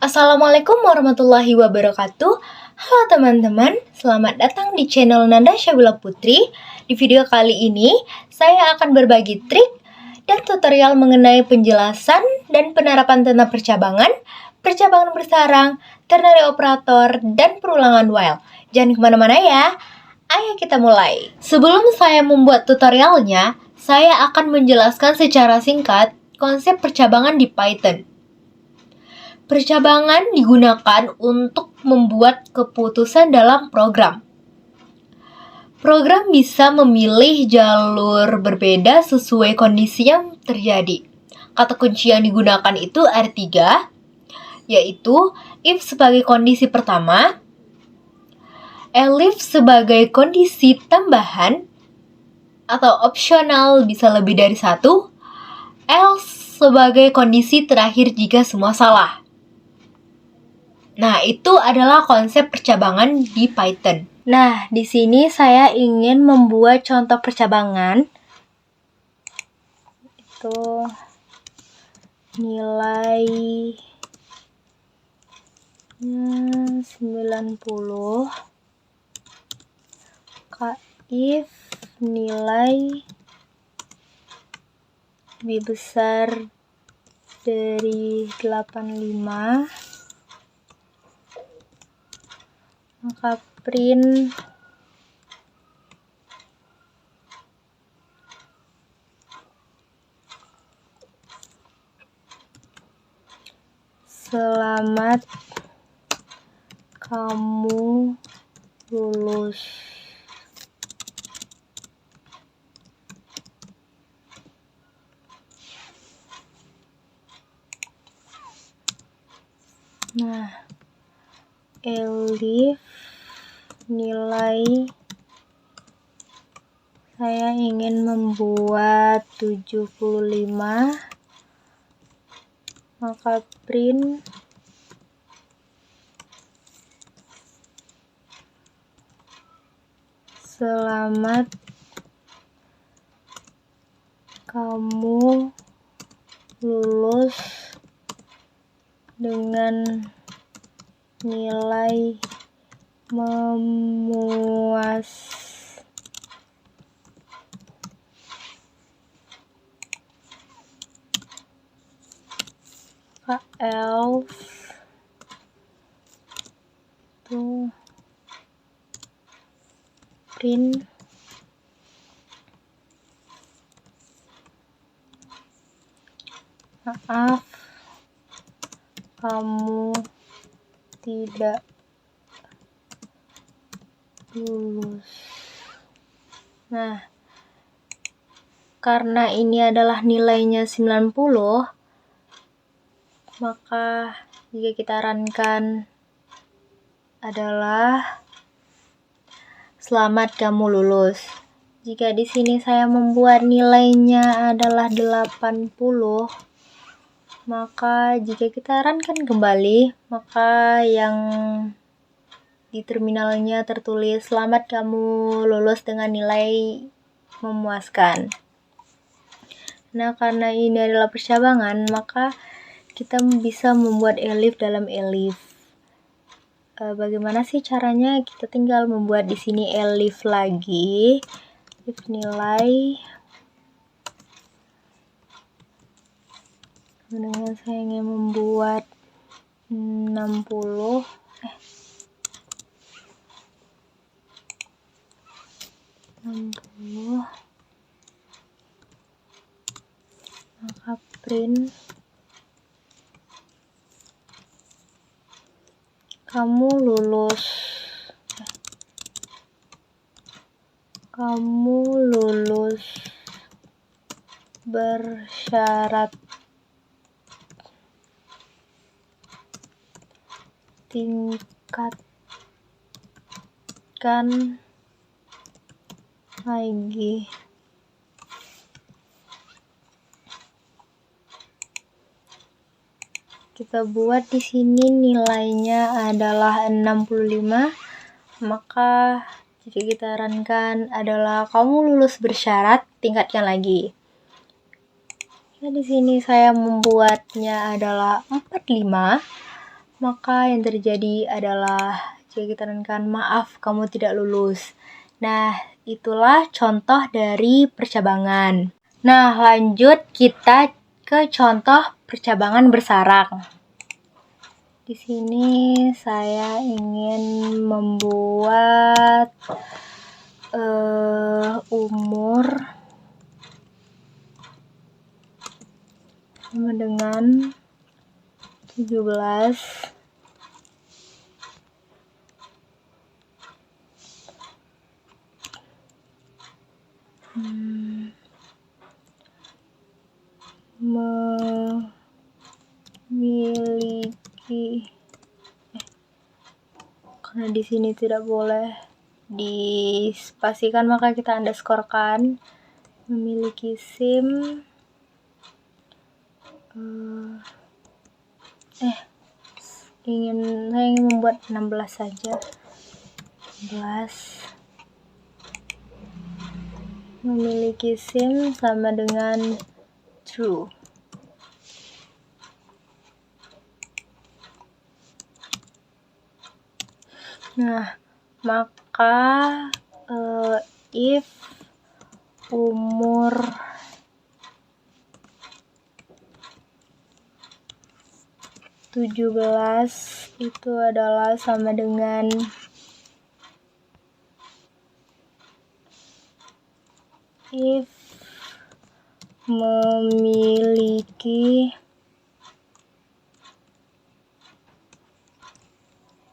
Assalamualaikum warahmatullahi wabarakatuh. Halo teman-teman, selamat datang di channel Nanda Syabila Putri. Di video kali ini, saya akan berbagi trik dan tutorial mengenai penjelasan dan penerapan tentang percabangan bersarang, ternary operator, dan perulangan while. Jangan kemana-mana ya, ayo kita mulai. Sebelum saya membuat tutorialnya, saya akan menjelaskan secara singkat konsep percabangan di Python. Percabangan digunakan untuk membuat keputusan dalam program. Program bisa memilih jalur berbeda sesuai kondisi yang terjadi. Kata kunci yang digunakan itu ada 3, yaitu if sebagai kondisi pertama, elif sebagai kondisi tambahan, atau opsional bisa lebih dari 1, else sebagai kondisi terakhir jika semua salah. Nah, itu adalah konsep percabangan di Python. Nah, di sini saya ingin membuat contoh percabangan. Itu nilainya 90. If nilai lebih besar dari 85, maka print selamat kamu lulus. Nah, elif nilai saya ingin membuat 75, maka print selamat kamu lulus dengan nilai memuaskan. Else to print maaf, kamu tidak lulus. Nah, karena ini adalah nilainya 90, maka jika kita runkan adalah selamat kamu lulus. Jika di sini saya membuat nilainya adalah 80, maka jika kita runkan kembali, maka yang di terminalnya tertulis selamat kamu lulus dengan nilai memuaskan. Nah, karena ini adalah percabangan, maka kita bisa membuat elif dalam elif. Bagaimana sih caranya? Kita tinggal membuat di sini elif lagi. If nilai dengan saya ingin membuat 60, maka print kamu lulus bersyarat tingkatkan lagi. Kita buat di sini nilainya adalah 65, maka jika kita runkan adalah kamu lulus bersyarat, tingkatkan lagi. Ya, di sini saya membuatnya adalah 45, maka yang terjadi adalah jika kita tekankan maaf kamu tidak lulus. Nah, itulah contoh dari percabangan. Nah, lanjut kita ke contoh percabangan bersarang. Di sini saya ingin membuat umur sama dengan 17 memiliki karena di sini tidak boleh dispasikan maka kita underscore-kan memiliki SIM saya ingin membuat 16 saja. 16 memiliki SIM sama dengan true. Nah, maka if umur tujuh belas itu adalah sama dengan if memiliki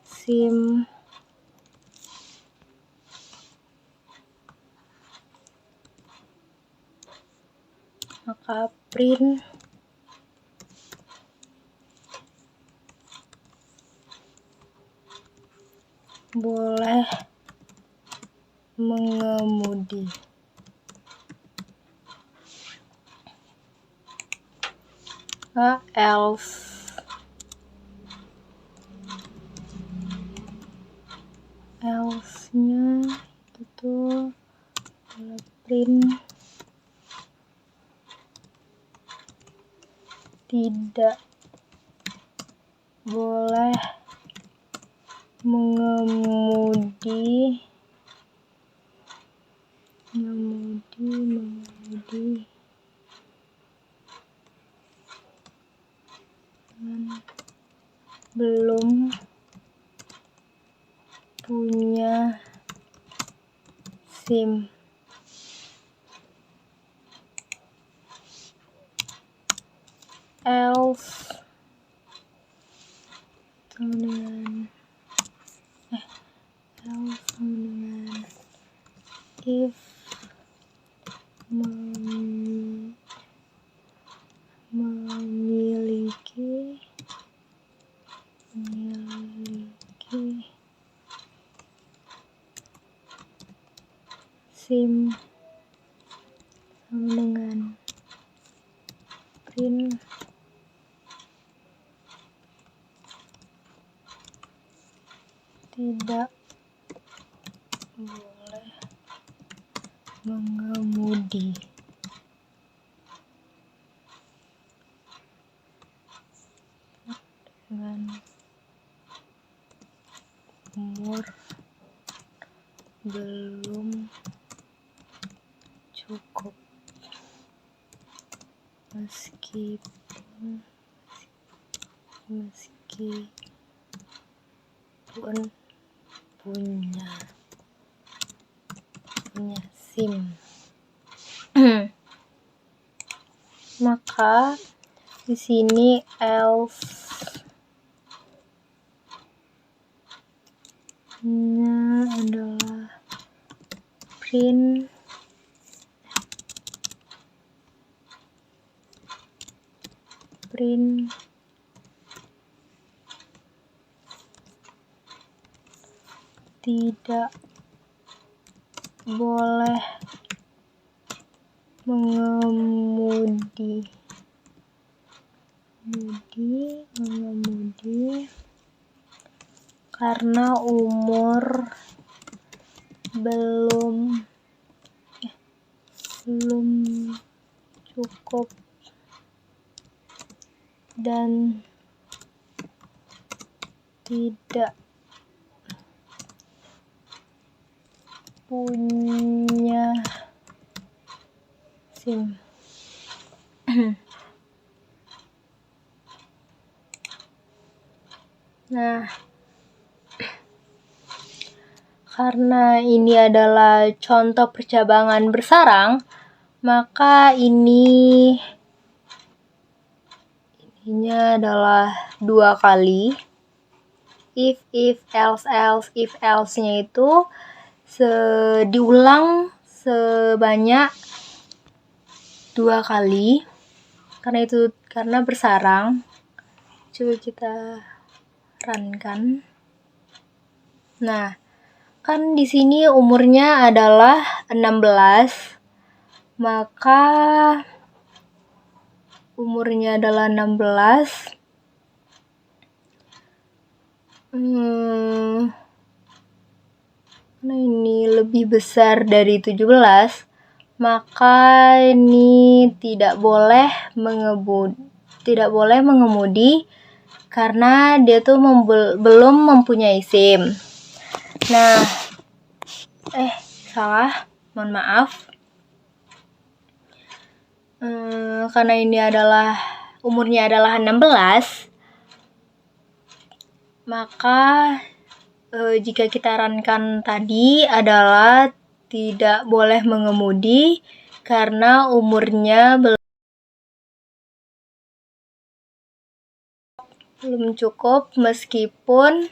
SIM maka print boleh mengemudi. Else-nya itu print tidak boleh mengemudi belum punya SIM. Else sama dengan if memiliki SIM sama dengan print tidak boleh mengemudi. Dengan umur belum cukup meskipun punya SIM. Maka di sini else-nya adalah print tidak boleh mengemudi karena umur belum cukup dan tidak punya SIM. Nah, karena ini adalah contoh percabangan bersarang, maka ininya adalah 2 kali. If, else, if else-nya itu diulang sebanyak 2 kali. Karena bersarang. Coba kita runkan. Nah, kan di sini umurnya adalah 16. Maka umurnya adalah 16. Nah, ini lebih besar dari 17, maka ini tidak boleh mengemudi karena dia tuh belum mempunyai SIM. Nah, salah, mohon maaf. Karena ini umurnya adalah 16, maka jika kita runkan tadi adalah tidak boleh mengemudi karena umurnya belum cukup meskipun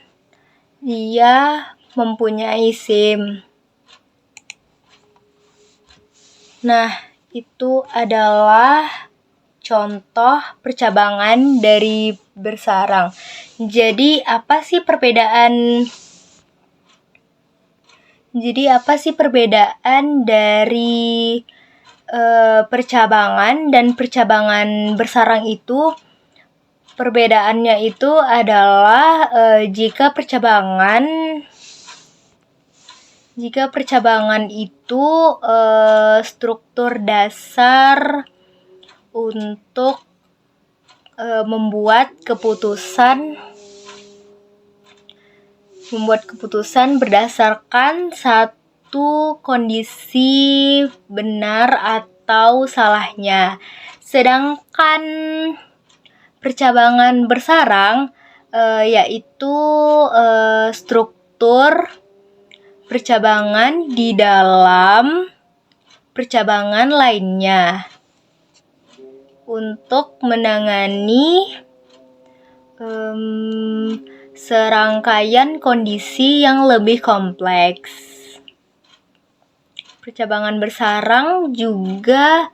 dia mempunyai SIM. Nah, itu adalah contoh percabangan dari bersarang. Jadi apa sih perbedaan dari percabangan dan percabangan bersarang itu? Perbedaannya itu adalah jika percabangan itu struktur dasar untuk membuat keputusan berdasarkan satu kondisi benar atau salahnya. Sedangkan percabangan bersarang yaitu struktur percabangan di dalam percabangan lainnya untuk menangani serangkaian kondisi yang lebih kompleks. Percabangan bersarang juga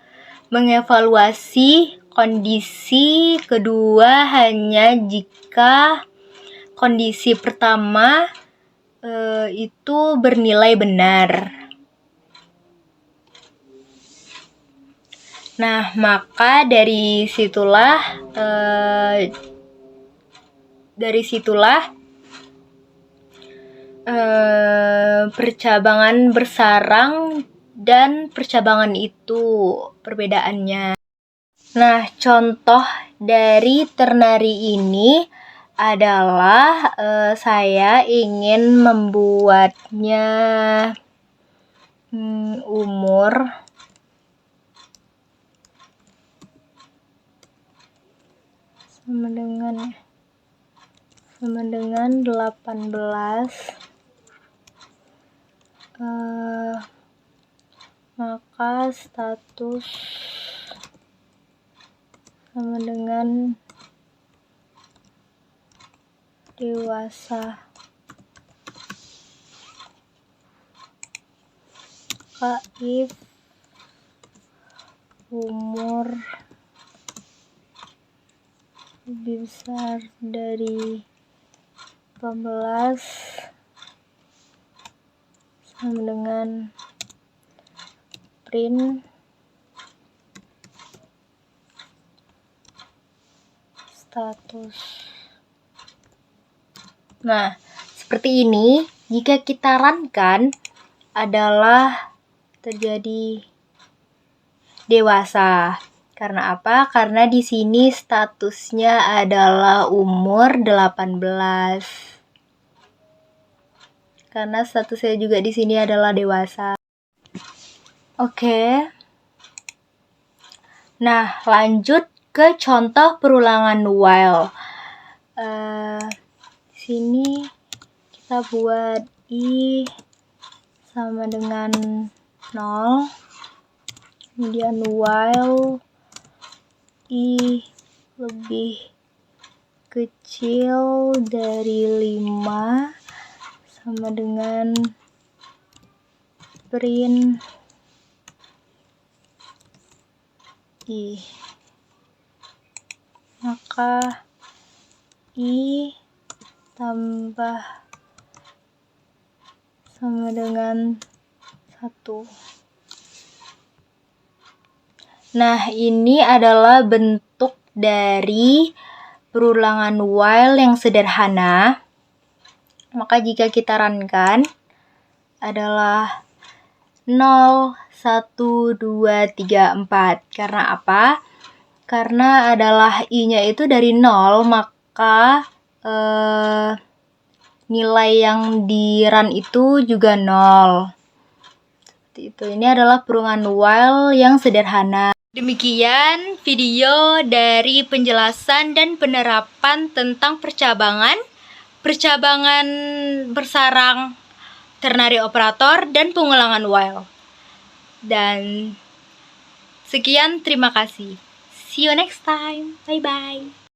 mengevaluasi kondisi kedua hanya jika kondisi pertama itu bernilai benar. Nah, maka dari situlah percabangan bersarang dan percabangan itu perbedaannya. Nah, contoh dari ternary ini adalah saya ingin membuatnya umur sama dengan 18, maka status sama dengan dewasa. If umur lebih besar dari 18 sama dengan print status. Nah, seperti ini jika kita runkan adalah terjadi dewasa. Karena apa? Karena di sini statusnya adalah umur 18. karena status saya juga di sini adalah dewasa. Oke. Nah, lanjut ke contoh perulangan while. Sini kita buat i sama dengan 0, kemudian while i lebih kecil dari 5 sama dengan print i, maka i tambah sama dengan 1. Nah, ini adalah bentuk dari perulangan while yang sederhana. Maka jika kita runkan adalah 0, 1, 2, 3, 4. Karena apa? Karena adalah i-nya itu dari 0, maka nilai yang di run itu juga 0. Seperti itu. Ini adalah perulangan while yang sederhana. Demikian video dari penjelasan dan penerapan tentang percabangan bersarang, ternary operator, dan pengulangan while. Dan sekian, terima kasih. See you next time. Bye-bye.